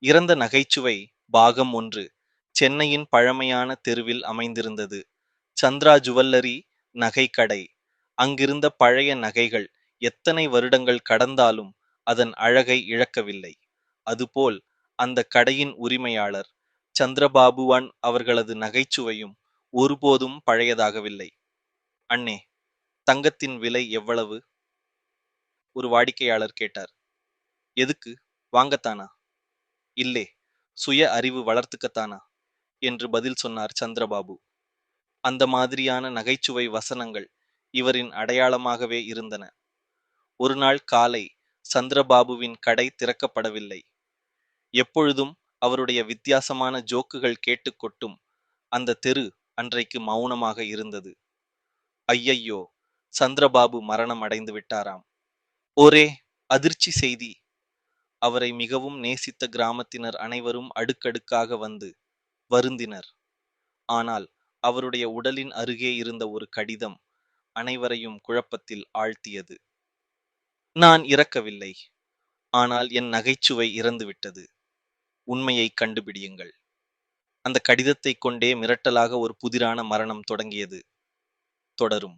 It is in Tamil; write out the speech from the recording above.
இறந்த நகைச்சுவை பாகம் 1 சென்னையின் பழமையான தெருவில் அமைந்திருந்தது. சந்திரா ஜுவல்லரி நகை கடை. அங்கிருந்த பழைய நகைகள் எத்தனை வருடங்கள் கடந்தாலும் அதன் அழகை இழக்கவில்லை. அதுபோல் அந்த கடையின் உரிமையாளர் சந்திரபாபுவான் அவர்களது நகைச்சுவையும் ஒருபோதும் பழையதாகவில்லை. அண்ணே, தங்கத்தின் விலை எவ்வளவு? ஒரு வாடிக்கையாளர் கேட்டார். எதுக்கு, வாங்கத்தானா? இல்லே, சுய அறிவு வளர்த்துக்கத்தானா என்று பதில் சொன்னார் சந்திரபாபு. அந்த மாதிரியான நகைச்சுவை வசனங்கள் இவரின் அடையாளமாகவே இருந்தன. ஒரு நாள் காலை சந்திரபாபுவின் கடை திறக்கப்படவில்லை. எப்பொழுதும் அவருடைய வித்தியாசமான ஜோக்குகள் கேட்டு கொட்டும் அந்த தெரு அன்றைக்கு மௌனமாக இருந்தது. ஐயையோ, சந்திரபாபு மரணம் அடைந்து விட்டாராம். ஒரே அதிர்ச்சி செய்தி. அவரை மிகவும் நேசித்த கிராமத்தினர் அனைவரும் அடுக்கடுக்காக வந்து வருந்தினர். ஆனால் அவருடைய உடலின் அருகே இருந்த ஒரு கடிதம் அனைவரையும் குழப்பத்தில் ஆழ்த்தியது. நான் இறக்கவில்லை, ஆனால் என் நகைச்சுவை இறந்துவிட்டது. உண்மையை கண்டுபிடியுங்கள். அந்த கடிதத்தை கொண்டே மிரட்டலாக ஒரு புதிரான மரணம் தொடங்கியது. தொடரும்.